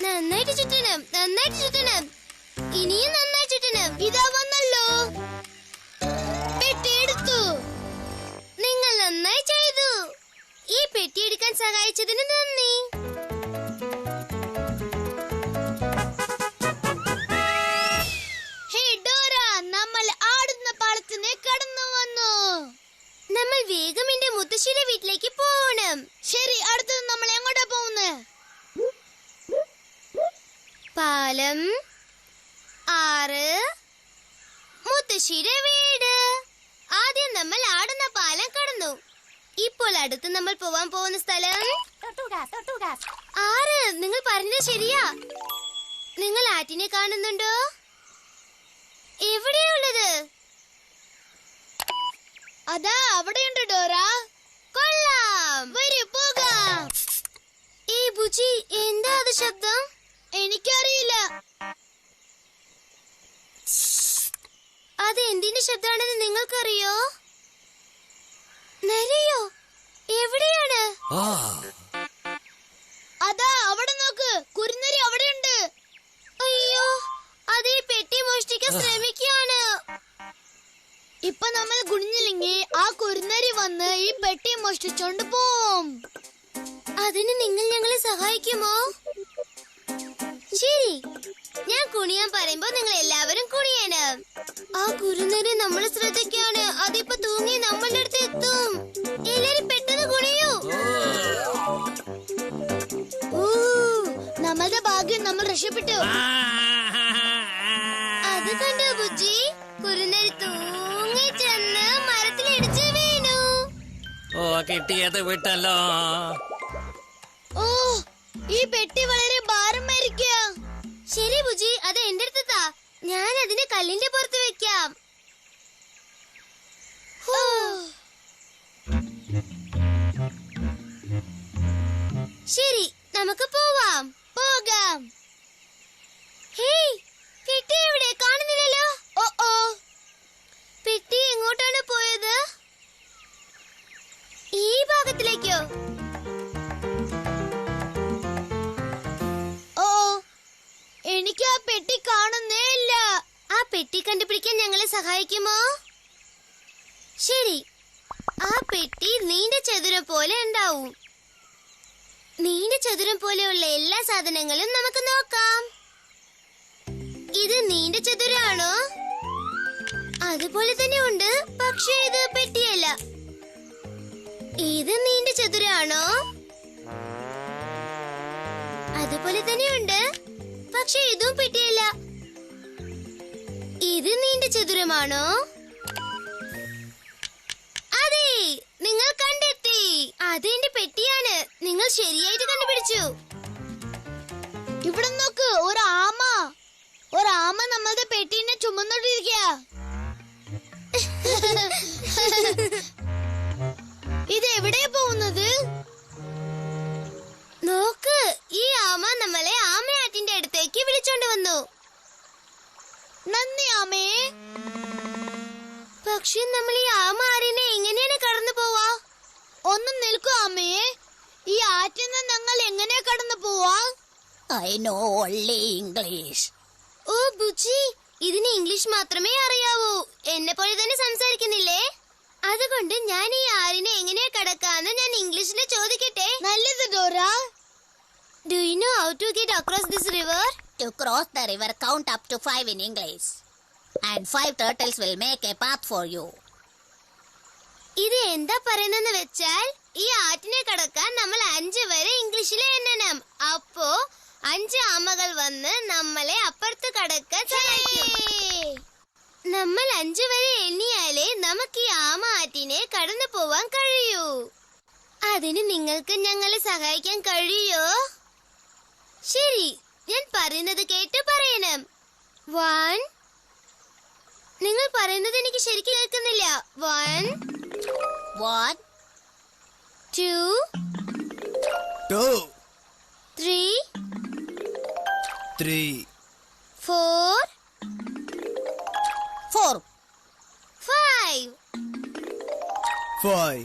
നന്നായിട്ട് ചുറ്റണം, നന്നായിട്ട് ചുറ്റണം. ഇനിയും നന്നായി ചുറ്റണം. ഇതാ വന്നല്ലോ. പെട്ടിയെടുത്തു. നിങ്ങൾ നന്നായി ചെയ്തു. ഈ പെട്ടിയെടുക്കാൻ സഹായിച്ചതിന് നന്ദി. ഹേ ഡോറ, നമ്മൾ ആടുന്ന പാളത്തിന് കടന്നു വന്നു. നമ്മൾ വേഗം എന്റെ മുത്തശ്ശിയുടെ വീട്ടിലേക്ക് പോകണം. ശരി, അടുത്തത് നമ്മൾ എങ്ങോട്ടാ പോകുന്നത്? പാലം, ആറ്, മുത്തശ്ശിയുടെ വീട്. ആദ്യം നമ്മൾ ആടുന്ന പാലം കടന്നു. ഇപ്പോൾ അടുത്ത് നമ്മൾ പോവാൻ പോകുന്ന സ്ഥലം ആറ്. നിങ്ങൾ പറഞ്ഞത് ശരിയാ. നിങ്ങൾ ആറ്റിനെ കാണുന്നുണ്ടോ? എവിടെയുള്ളത്? അതാ അവിടെയുണ്ട് ഡോറ. കൊള്ളാം, വരൂ പോകാം. ഈ ബുജി, എന്താ അത് ശബ്ദം? എനിക്കറിയില്ല. അത് എന്തിന്റെ ശബ്ദമാണെന്ന് നിങ്ങൾക്കറിയോ? നരിയോ? എവിടെയാണ്? അതാ അവിടെ നോക്ക്, കുറുനരി അവിടെയുണ്ട്. അയ്യോ, അത് ഈ പെട്ടി മോഷ്ടിക്കാൻ ശ്രമിക്കുകയാണ്. ഇപ്പൊ നമ്മൾ കുനിഞ്ഞില്ലെങ്കിൽ ആ കുറുനരി വന്ന് ഈ പെട്ടി മോഷ്ടിച്ചോണ്ട് പോവും. അതിന് നിങ്ങൾ ഞങ്ങളെ സഹായിക്കുമോ? ശരി, ഞാൻ കുണിയാൻ പറയുമ്പോ നിങ്ങൾ എല്ലാവരും കുണിയണം. ആ കുറുനരി നമ്മളെ ശ്രദ്ധിക്കാണ്. അതിപ്പോ തൂങ്ങി നമ്മളുടെ അടുത്ത് എത്തും. എല്ലാരും പെട്ടെന്ന് കുണിയൂ. നമ്മളുടെ ഭാഗ്യം, നമ്മൾ രക്ഷപ്പെട്ടു. അത് കണ്ടോ ബുജ്ജി? കുറുനരി തൂങ്ങി ചെന്ന് മരത്തിലിടിച്ച് വീണു. ഓ, കിട്ടിയത് വിട്ടല്ലോ. ഓ, ഈ പെട്ടി വളരെ ഭാരമായിരിക്കുക. ശരി ബുജി, അത് എന്റെ അടുത്താ. ഞാൻ അതിനെ കല്ലിന്റെ പുറത്ത് വെക്കാം. ശരി, നമുക്ക് പോവാം. പോകാം. ഹേയ്, പെട്ടി എവിടെ? കാണുന്നില്ലല്ലോ. ഓ ഓ, പെട്ടി എങ്ങോട്ടാണ് പോയത്? ഈ ഭാഗത്തിലേക്കോ? എനിക്ക് ആ പെട്ടി കാണുന്നേ ഇല്ല. ആ പെട്ടി കണ്ടുപിടിക്കാൻ ഞങ്ങളെ സഹായിക്കുമോ? ശരി, ആ പെട്ടി നീണ്ട ചതുരം പോലെ ഉണ്ടാവും. നീണ്ട ചതുരം പോലെയുള്ള എല്ലാ സാധനങ്ങളും നമുക്ക് നോക്കാം. ഇത് നീണ്ട ചതുരാണോ? അതുപോലെ തന്നെ ഉണ്ട്, പക്ഷേ ഇത് പെട്ടിയല്ല. ഇത് നീണ്ട ചതുരാണോ? അതുപോലെ തന്നെയുണ്ട്, പക്ഷെ ഇതും പെട്ടിയല്ല. ഇത് നീണ്ട ചതുരമാണോ? അതെ, നിങ്ങൾ കണ്ടെത്തി. അതെന്റെ പെട്ടിയാണ്. നിങ്ങൾ ശരിയായിട്ട് കണ്ടുപിടിച്ചു. ഇവിടെ നോക്ക്, ഒരാമ നമ്മളുടെ പെട്ടീനെ ചുമന്നോണ്ടിരിക്കുക. ഇത് എവിടെയാ പോകുന്നത്? നോക്ക്, ഈ ആമ നമ്മളെ ആമയാറ്റിന്റെ അടുത്തേക്ക് വിളിച്ചോണ്ട് വന്നു. നന്ദി ആമേ. പക്ഷെ നമ്മൾ ഈ ആമ ആറിനെ എങ്ങനെയാണ് കടന്നു പോവാ? ഒന്നും നിൽക്കൂ ആമേ, ഈ ആറ്റിൽ ഞങ്ങൾ എങ്ങനെയാ കടന്നു പോവാ? I know only English. ഓ ബുജി, ഇതിന് ഇംഗ്ലീഷ് മാത്രമേ അറിയാവൂ. എന്നെ പോലെ തന്നെ സംസാരിക്കുന്നില്ലേ? അതുകൊണ്ട് ഞാൻ ഈ ആറിനെ എങ്ങനെയാ കടക്കാന്ന് ഞാൻ ഇംഗ്ലീഷിൽ ചോദിക്കട്ടെ? നല്ലത് Dora. Do you know how to get across this river? To cross the river, count up to 5 in English. And 5 turtles will make a path for you. ഇത് എന്താ പറയുന്നെന്ന് വെച്ചാൽ, ഈ ആറ്റിനെ കടക്കാൻ നമ്മൾ 5 വരെ ഇംഗ്ലീഷിൽ എണ്ണണം. അപ്പോ 5 ആമകൾ വന്ന് നമ്മളെ അപ്പുറത്ത് കടക്കാൻ സഹായിക്കും. നമ്മൾ 5 വരെ എണ്ണിയാലേ നമുക്ക് ഈ ആമ ആറ്റിനെ കടന്നു പോവാൻ കഴിയൂ. അതിന് നിങ്ങൾക്ക് ഞങ്ങളെ സഹായിക്കാൻ കഴിയോ? ശരി, ഞാൻ പറയുന്നത് കേട്ട് പറയണം. 1. നിങ്ങൾ പറയുന്നത് എനിക്ക് ശരിക്കും കേൾക്കുന്നില്ല. 1 2 3 4 5